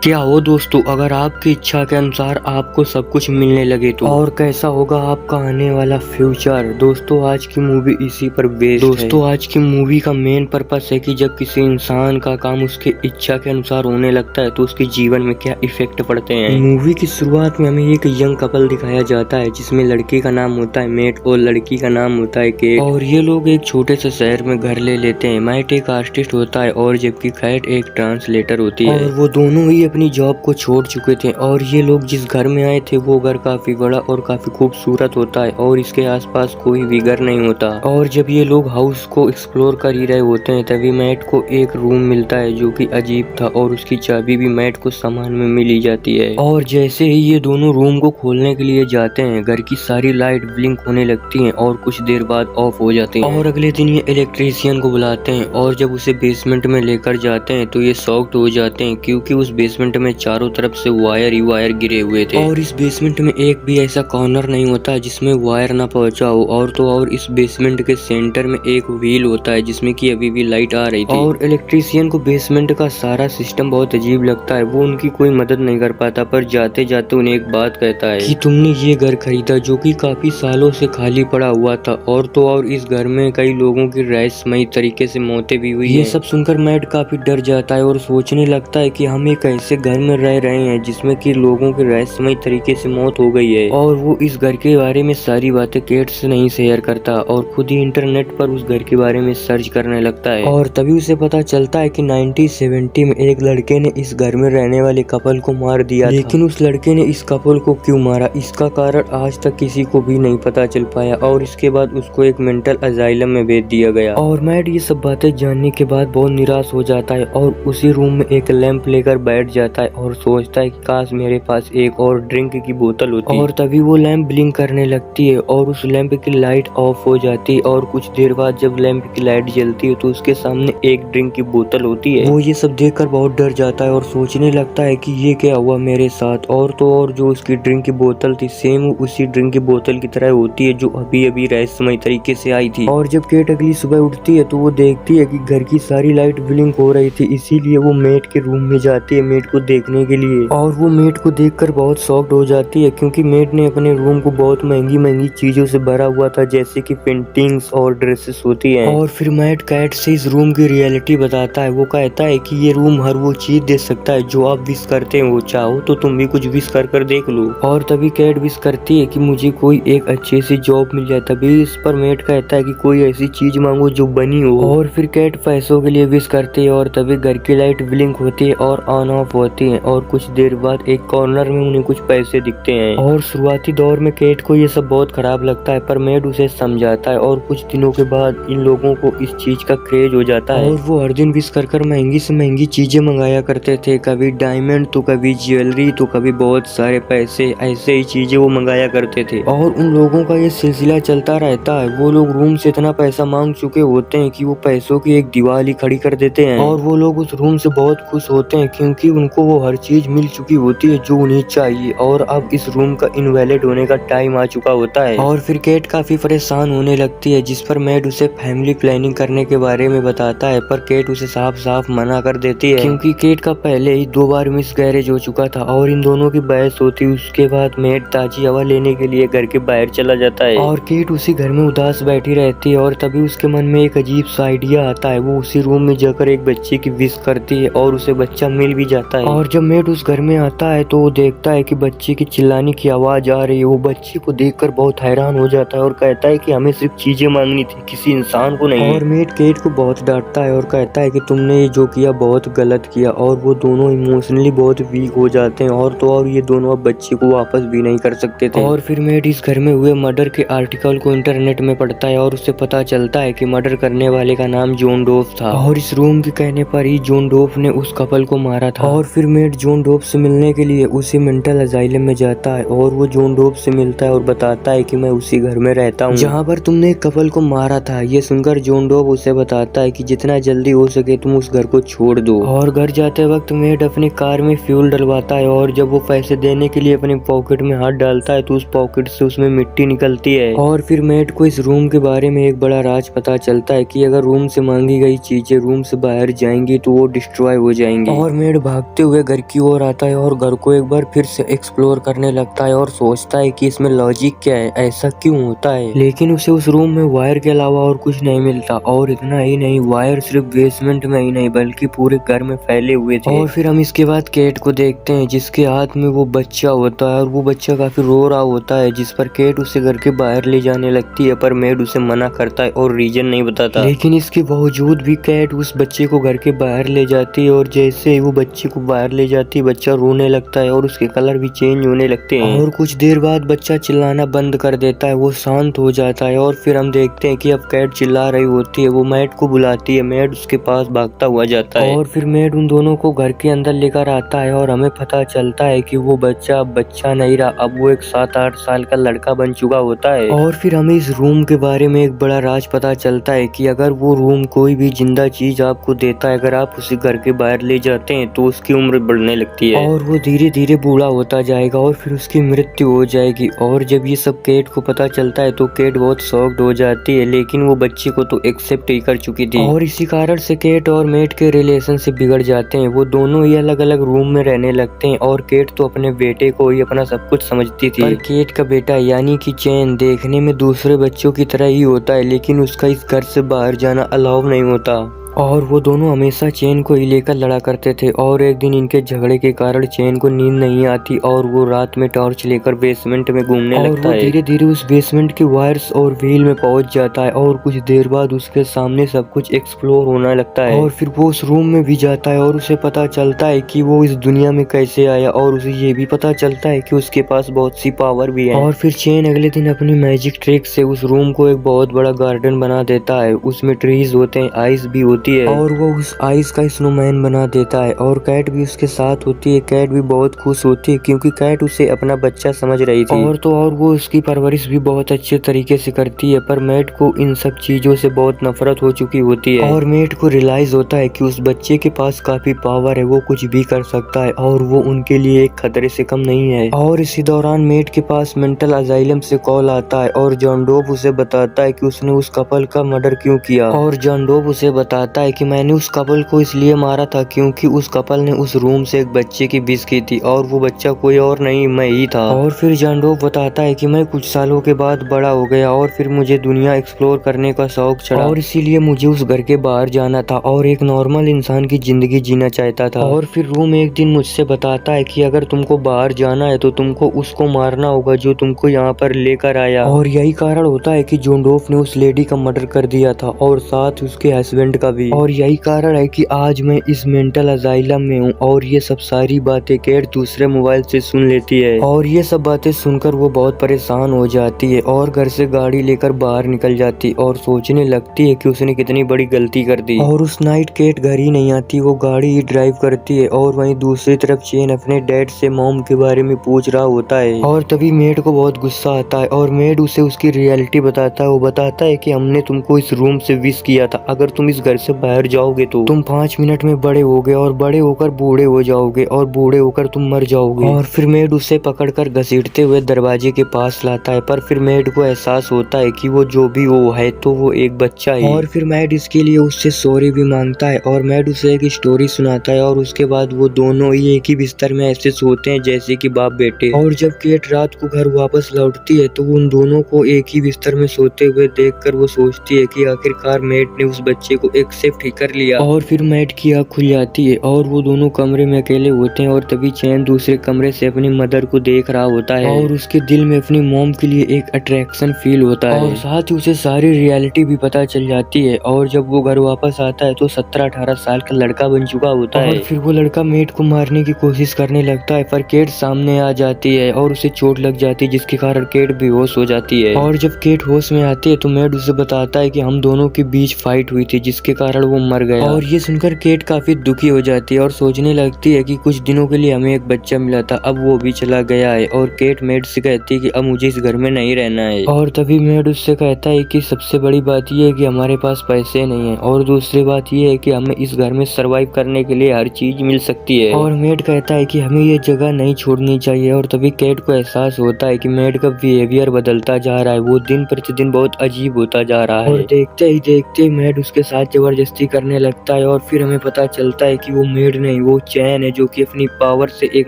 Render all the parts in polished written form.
क्या हो दोस्तों, अगर आपकी इच्छा के अनुसार आपको सब कुछ मिलने लगे तो और कैसा होगा आपका आने वाला फ्यूचर। दोस्तों आज की मूवी इसी पर बेस्ड है। दोस्तों आज की मूवी का मेन पर्पस है कि जब किसी इंसान का काम उसके इच्छा के अनुसार होने लगता है तो उसके जीवन में क्या इफेक्ट पड़ते हैं। मूवी की शुरुआत में हमें एक यंग कपल दिखाया जाता है जिसमें लड़के का नाम होता है मैट और लड़की का नाम होता है केट, और ये लोग एक छोटे से शहर में घर ले लेते हैं। मैट एक आर्टिस्ट होता है और जबकि कैट एक ट्रांसलेटर होती है, और वो दोनों ही अपनी जॉब को छोड़ चुके थे। और ये लोग जिस घर में आए थे वो घर काफी बड़ा और काफी खूबसूरत होता है और इसके आसपास कोई भी घर नहीं होता। और जब ये लोग हाउस को एक्सप्लोर कर ही रहे होते हैं तभी मैट को एक रूम मिलता है जो कि अजीब था, और उसकी चाबी भी मैट को सामान में मिल ही जाती है। और जैसे ही ये दोनों रूम को खोलने के लिए जाते हैं घर की सारी लाइट ब्लिंक होने लगती हैं और कुछ देर बाद ऑफ हो जाती हैं। और अगले दिन ये इलेक्ट्रीशियन को बुलाते हैं और जब उसे बेसमेंट में लेकर जाते हैं तो ये शॉक्ड हो जाते हैं क्योंकि उस बेसमेंट में चारों तरफ से वायर ही वायर गिरे हुए थे, और इस बेसमेंट में एक भी ऐसा कॉर्नर नहीं होता जिसमें वायर ना पहुंचा हो। और तो और इस बेसमेंट के सेंटर में एक व्हील होता है जिसमें कि अभी भी लाइट आ रही थी। और इलेक्ट्रीशियन को बेसमेंट का सारा सिस्टम बहुत अजीब लगता है, वो उनकी कोई मदद नहीं कर पाता, पर जाते जाते उन्हें एक बात कहता है कि तुमने ये घर खरीदा जो कि काफी सालों से खाली पड़ा हुआ था, और तो और इस घर में कई लोगों की रहस्यमयी तरीके से मौतें भी हुई। ये सब सुनकर मैट काफी डर जाता है और सोचने लगता है कि हम एक ऐसे घर में रह रहे हैं जिसमें कि लोगों की रहस्यमयी तरीके से मौत हो गई है। और वो इस घर के बारे में सारी बातें केट से नहीं शेयर करता और खुद ही इंटरनेट पर उस घर के बारे में सर्च करने लगता है। और तभी उसे पता चलता है कि 1970 में एक लड़के ने इस घर में रहने वाले कपल को मार दिया, लेकिन उस लड़के ने इस कपल को क्यों मारा इसका कारण आज तक किसी को भी नहीं पता चल पाया। और इसके बाद उसको एक मेंटल अजाइलम में भेज दिया गया। और मैट ये सब बातें जानने के बाद बहुत निराश हो जाता है और उसी रूम में एक लैंप लेकर बैठ जाता है और सोचता है कि काश मेरे पास एक और ड्रिंक की बोतल होती। और तभी वो लैंप ब्लिंक करने लगती है और उस लैंप की लाइट ऑफ हो जाती है, और कुछ देर बाद जब लैंप की लाइट जलती है तो उसके सामने एक ड्रिंक की बोतल होती है। वो ये सब देखकर बहुत डर जाता है और सोचने लगता है कि ये क्या हुआ मेरे साथ। और तो और जो उसकी ड्रिंक की बोतल थी सेम उसी ड्रिंक की बोतल की तरह होती है जो अभी अभी रहस्यमय तरीके से आई थी। और जब केट अगली सुबह उठती है तो वो देखती है कि घर की सारी लाइट ब्लिंक हो रही थी, इसीलिए वो मेट के रूम में जाती है मेट को देखने के लिए। और वो मेट को देखकर बहुत शॉक्ड हो जाती है क्योंकि मेट ने अपने रूम को बहुत महंगी महंगी चीजों से भरा हुआ था जैसे कि पेंटिंग्स और ड्रेसेस होती हैं। और फिर मैट कैट से इस रूम की रियलिटी बताता है। वो कहता है कि ये रूम हर वो चीज दे सकता है जो आप विश करते हो, चाहो तो तुम भी कुछ विश कर देख लो। और तभी कैट विश करती है कि मुझे कोई एक अच्छी सी जॉब मिल जाए। तभी इस पर मैट कहता है कि कोई ऐसी चीज मांगो जो बनी हो। और फिर कैट पैसों के लिए विश करती है और तभी घर की लाइट ब्लिंक होती है और ऑन ऑफ होती है, और कुछ देर बाद एक कॉर्नर में उन्हें कुछ पैसे दिखते हैं। और शुरुआती दौर में केट को ये सब बहुत खराब लगता है पर मैट उसे समझाता है, और कुछ दिनों के बाद इन लोगों को इस चीज का क्रेज हो जाता है और वो हर दिन विश कर महंगी से महंगी चीजें मंगाया करते थे, कभी डायमंड तो कभी ज्वेलरी तो कभी बहुत सारे पैसे, ऐसे ही चीजें वो मंगाया करते थे। और उन लोगों का ये सिलसिला चलता रहता है। वो लोग रूम से इतना पैसा मांग चुके होते हैं कि वो पैसों की एक दीवार ही खड़ी कर देते हैं, और वो लोग उस रूम से बहुत खुश होते हैं क्योंकि उनको वो हर चीज मिल चुकी होती है जो उन्हें चाहिए, और अब इस रूम का इनवैलिड होने का टाइम आ चुका होता है। और फिर केट काफी परेशान होने लगती है जिस पर मैट उसे फैमिली प्लानिंग करने के बारे में बताता है, पर केट उसे साफ साफ मना कर देती है क्योंकि केट का पहले ही 2 बार मिसकैरेज हो चुका था और इन दोनों की बहस होती। उसके बाद मैट ताजी हवा लेने के लिए घर के बाहर चला जाता है और केट उसी घर में उदास बैठी रहती है, और तभी उसके मन में एक अजीब सा आइडिया आता है। वो उसी रूम में जाकर एक बच्चे की विश करती है और उसे बच्चा मिल भी जाता है। और जब मैट उस घर में आता है तो वो देखता है कि बच्चे की चिल्लाने की आवाज आ रही है। वो बच्चे को देखकर बहुत हैरान हो जाता है और कहता है कि हमें सिर्फ चीजें मांगनी थी, किसी इंसान को नहीं। और मैट केट को बहुत डांटता है और कहता है कि तुमने ये जो किया बहुत गलत किया, और वो दोनों इमोशनली बहुत वीक हो जाते हैं, और तो और ये दोनों अब बच्चे को वापस भी नहीं कर सकते थे। और फिर मैट इस घर में हुए मर्डर के आर्टिकल को इंटरनेट में पढ़ता है और उससे पता चलता है कि मर्डर करने वाले का नाम जॉन डोफ था, और इस रूम के कहने पर ही जॉन डोफ ने उस कपल को मारा था। और फिर मैट जॉन डोफ से मिलने के लिए उसी मेंटल अजाइलम में जाता है और वो जॉन डोफ से मिलता है और बताता है कि मैं उसी घर में रहता हूँ जहाँ पर तुमने एक कपल को मारा था। ये सुनकर जॉन डोफ उसे बताता है कि जितना जल्दी हो सके तुम उस घर को छोड़ दो। और घर जाते वक्त मैट अपनी कार में फ्यूल डलवाता है, और जब वो पैसे देने के लिए अपने पॉकेट में हाथ डालता है तो उस पॉकेट से उसमें मिट्टी निकलती है। और फिर मैट को इस रूम के बारे में एक बड़ा राज पता चलता है कि अगर रूम से मांगी गई चीजें रूम से बाहर जाएंगी तो वो डिस्ट्रॉय हो जाएंगी। और मैट भाग भागते हुए घर की ओर आता है और घर को एक बार फिर से एक्सप्लोर करने लगता है और सोचता है कि इसमें लॉजिक क्या है, ऐसा क्यों होता है। लेकिन उसे उस रूम में वायर के अलावा और कुछ नहीं मिलता, और इतना ही नहीं, वायर सिर्फ बेसमेंट में ही नहीं बल्कि पूरे घर में फैले हुए थे। और फिर हम इसके बाद केट को देखते हैं जिसके हाथ में वो बच्चा होता है और वो बच्चा काफी रो रहा होता है, जिस पर केट उसे घर के बाहर ले जाने लगती है, पर मेड उसे मना करता है और रीजन नहीं बताता। लेकिन इसके बावजूद भी केट उस बच्चे को घर के बाहर ले जाती है, और जैसे ही वो बच्चे को बाहर ले जाती है बच्चा रोने लगता है और उसके कलर भी चेंज होने लगते हैं। और कुछ देर बाद बच्चा चिल्लाना बंद कर देता है, वो शांत हो जाता है। और फिर हम देखते हैं कि अब केट चिल्ला रही होती है, वो मेड को बुलाती है, मेड उसके पास भागता हुआ जाता है और फिर मेड उन दोनों को घर के अंदर लेकर आता है और हमें पता चलता है कि वो बच्चा अब बच्चा नहीं रहा, अब वो एक 7-8 साल का लड़का बन चुका होता है। और फिर हमें इस रूम के बारे में एक बड़ा राज पता चलता है कि अगर वो रूम कोई भी जिंदा चीज आपको देता है, अगर आप उसे घर के बाहर ले जाते हैं तो उसकी उम्र बढ़ने लगती है और वो धीरे धीरे बूढ़ा होता जाएगा और फिर उसकी मृत्यु हो जाएगी। और जब ये सब केट को पता चलता है तो केट बहुत शॉक्ड हो जाती है, लेकिन वो बच्चे को तो एक्सेप्ट ही कर चुकी थी। और इसी कारण से केट और मेड के रिलेशनशिप बिगड़ जाते हैं, वो दोनों ही अलग अलग रूम में रहने लगते हैं। और केट तो अपने बेटे को ही अपना सब कुछ समझती थी, पर केट का बेटा यानी कि चैन देखने में दूसरे बच्चों की तरह ही होता है, लेकिन उसका इस घर से बाहर जाना अलाउ नहीं होता। और वो दोनों हमेशा चैन को ही लेकर लड़ा करते थे। और एक दिन इनके झगड़े के कारण चैन को नींद नहीं आती और वो रात में टॉर्च लेकर बेसमेंट में घूमने लगता है। धीरे धीरे उस बेसमेंट के वायर्स और व्हील में पहुंच जाता है और कुछ देर बाद उसके सामने सब कुछ एक्सप्लोर होने लगता है। और फिर वो उस रूम में भी जाता है और उसे पता चलता है कि वो इस दुनिया में कैसे आया, और उसे ये भी पता चलता है कि उसके पास बहुत सी पावर भी है। और फिर चैन अगले दिन अपनी मैजिक ट्रिक से उस रूम को एक बहुत बड़ा गार्डन बना देता है, उसमें ट्रीज होते हैं, आइस भी होती है और वो उस आइस का स्नोमैन बना देता है। और कैट भी उसके साथ होती है, कैट भी बहुत खुश होती है क्योंकि कैट उसे अपना बच्चा समझ रही थी। और वो उसकी परवरिश भी बहुत अच्छे तरीके से करती है, पर मेट को इन सब चीजों से बहुत नफरत हो चुकी होती है। और मेट को रियलाइज होता है कि उस बच्चे के पास काफी पावर है, वो कुछ भी कर सकता है और वो उनके लिए एक खतरे से कम नहीं है। और इसी दौरान मेट के पास मेंटल अजाइलम से कॉल आता है और जॉन डोप उसे बताता है कि उसने उस कपल का मर्डर क्यों किया। और जॉन डोप उसे बताता है कि मैंने उस कपल को इसलिए मारा था क्योंकि उस कपल ने उस रूम से एक बच्चे की विश की थी और वो बच्चा कोई और नहीं मैं ही था। और फिर जॉन डोप बताता है कि मैं कुछ सालों के बाद बड़ा हो गया और फिर मुझे दुनिया एक्सप्लोर करने का शौक चढ़ा और इसीलिए मुझे उस घर के बाहर जाना था और एक नॉर्मल इंसान की जिंदगी जीना चाहता था। और फिर रूम एक दिन मुझसे बताता है कि अगर तुमको बाहर जाना है तो तुमको उसको मारना होगा जो तुमको यहाँ पर लेकर आया। और यही कारण होता है कि जॉन डोप ने उस लेडी का मर्डर कर दिया था और साथ उसके हस्बैंड का भी। और यही कारण है कि आज मैं इस मेंटल अजाइलम में हूँ। और ये सब सारी बातें कैट दूसरे मोबाइल से सुन लेती है और ये सब बातें सुनकर वो बहुत परेशान हो जाती है और घर से गाड़ी लेकर बाहर निकल जाती और सोचने लगती है कि उसने कितनी बड़ी गलती कर दी। और उस नाइट कैट घर ही नहीं आती, वो गाड़ी ही ड्राइव करती है। और वहीं दूसरी तरफ चेन अपने डैड से मॉम के बारे में पूछ रहा होता है और तभी मेड को बहुत गुस्सा आता है और मेड उसे उसकी रियलिटी बताता है। वो बताता है कि हमने तुमको इस रूम से विश किया था, अगर तुम इस घर से बाहर जाओगे तो तुम 5 मिनट में बड़े होगे और बड़े होकर बूढ़े हो जाओगे और बूढ़े होकर तुम मर जाओगे। और फिर मेड उसे पकड़कर घसीटते हुए दरवाजे के पास लाता है, पर फिर मेड को एहसास होता है कि वो जो भी वो है तो वो एक बच्चा है। और फिर मेड इसके लिए उससे सॉरी भी मांगता है और मेड उसे एक स्टोरी सुनाता है और उसके बाद वो दोनों ही एक ही बिस्तर में ऐसे सोते हैं जैसे कि बाप बेटे। और जब केट रात को घर वापस लौटती है तो उन दोनों को एक ही बिस्तर में सोते हुए देखकर वो सोचती है कि आखिरकार मेड ने उस बच्चे को एक्सेप्ट ही कर लिया। और फिर मेड की आँख खुल जाती है और वो दोनों कमरे में अकेले होते हैं और तभी चैन दूसरे कमरे से अपनी मदर को देख रहा होता है और उसके दिल में अपनी मॉम के लिए एक अट्रैक्शन फील होता है और साथ ही उसे सारी रियलिटी भी पता चल जाती है। और जब वो घर वापस आता है तो 17-18 साल का लड़का बन चुका होता है। और फिर वो लड़का मेड को मारने की कोशिश करने लगता है, पर केट सामने आ जाती है और उसे चोट लग जाती है जिसके कारण केट बेहोश हो जाती है। और जब केट होश में आती है तो मेड उसे बताता है कि हम दोनों के बीच फाइट हुई थी जिसके कारण वो मर गया। और ये सुनकर केट काफी दुखी हो जाती है और सोचने लगती है कि कुछ दिनों के लिए हमें एक बच्चा मिला था, अब वो भी चला गया है। और केट मेड से कहती है कि अब मुझे इस घर में नहीं रहना है। और तभी मेड उससे कहता है कि सबसे बड़ी बात ये है कि हमारे पास पैसे नहीं है और दूसरी बात ये है कि हमें इस घर में सरवाइव करने के लिए हर चीज मिल सकती है। और मेड कहता है कि हमें ये जगह नहीं छोड़नी चाहिए। और तभी केट को एहसास होता है कि मेड का बिहेवियर बदलता जा रहा है, वो दिन प्रतिदिन बहुत अजीब होता जा रहा है। और देखते ही देखते मेड उसके साथ जबरदस्ती जबरदस्ती करने लगता है और फिर हमें पता चलता है कि वो मेड नहीं, वो चैन है जो कि अपनी पावर से एक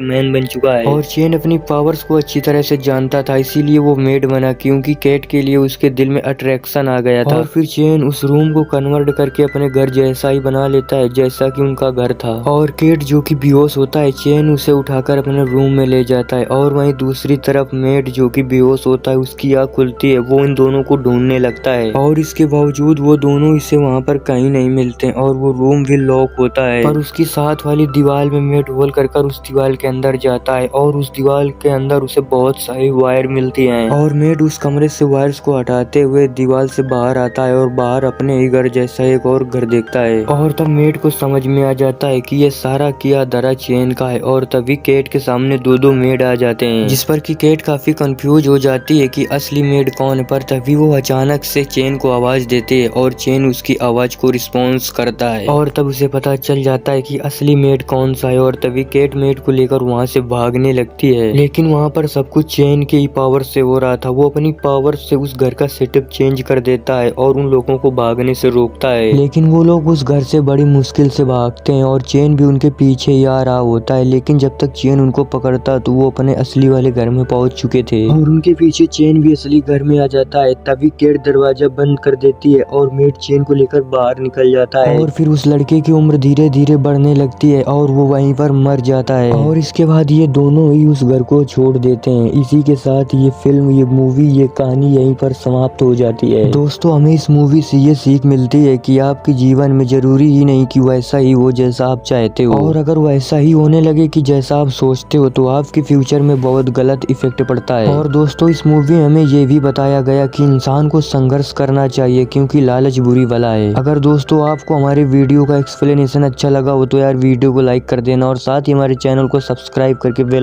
मैन बन चुका है। और चैन अपनी पावर्स को अच्छी तरह से जानता था, इसीलिए वो मेड बना, क्योंकि कैट के लिए उसके दिल में अट्रैक्शन आ गया था। और फिर चैन उस रूम को कन्वर्ट करके अपने घर जैसा ही बना लेता है जैसा कि उनका घर था। और कैट जो कि बेहोश होता है, चैन उसे उठाकर अपने रूम में ले जाता है। और वहीं दूसरी तरफ मेड जो कि बेहोश होता है, उसकी आँख खुलती है, वो इन दोनों को ढूंढने लगता है और इसके बावजूद वो दोनों इसे वहाँ पर कहीं नहीं मिलते और वो रूम भी लॉक होता है। पर उसकी साथ वाली दीवार में मेड होल कर उस दीवार के अंदर जाता है और उस दीवार के अंदर उसे बहुत सारी वायर मिलती हैं। और मेड उस कमरे से वायर्स को हटाते हुए दीवार से बाहर आता है और बाहर अपने ही घर जैसा एक और घर देखता है। और तब मेड को समझ में आ जाता है कि ये सारा किया धरा चैन का है। और तभी कैट के सामने दो मेड आ जाते हैं, जिस पर कि कैट काफी कंफ्यूज हो जाती है कि असली मेड कौन है। पर तभी वो अचानक से चैन को आवाज देते है और चैन उसकी आवाज को रिस्पॉन्स करता है और तब उसे पता चल जाता है कि असली मेड कौन सा है। और तभी कैट मेड को लेकर वहाँ से भागने लगती है, लेकिन वहाँ पर सब कुछ चैन के ही पावर से हो रहा था। वो अपनी पावर से उस घर का सेटअप चेंज कर देता है और उन लोगों को भागने से रोकता है, लेकिन वो लोग उस घर से बड़ी मुश्किल से भागते हैं और चैन भी उनके पीछे ही आ रहा होता है। लेकिन जब तक चैन उनको पकड़ता तो वो अपने असली वाले घर में पहुंच चुके थे और उनके पीछे चैन भी असली घर में आ जाता है। तभी कैट दरवाजा बंद कर देती है और मेड चैन को लेकर बाहर निकल जाता है। और फिर उस लड़के की उम्र धीरे धीरे बढ़ने लगती है और वो वहीं पर मर जाता है। और इसके बाद ये दोनों ही उस घर को छोड़ देते हैं। इसी के साथ ये फिल्म, ये मूवी, ये कहानी यहीं पर समाप्त हो जाती है। दोस्तों, हमें इस मूवी से ये सीख मिलती है कि आपके जीवन में जरूरी ही नहीं कि वैसा ही हो जैसा आप चाहते हो, और अगर वैसा ही होने लगे कि जैसा आप सोचते हो तो आपके फ्यूचर में बहुत गलत इफेक्ट पड़ता है। और दोस्तों, इस मूवी में हमें ये भी बताया गया कि इंसान को संघर्ष करना चाहिए क्योंकि लालच बुरी बला है। अगर दोस्तों आपको हमारे वीडियो का एक्सप्लेनेशन अच्छा लगा हो तो यार वीडियो को लाइक कर देना और साथ ही हमारे चैनल को सब्सक्राइब करके बेल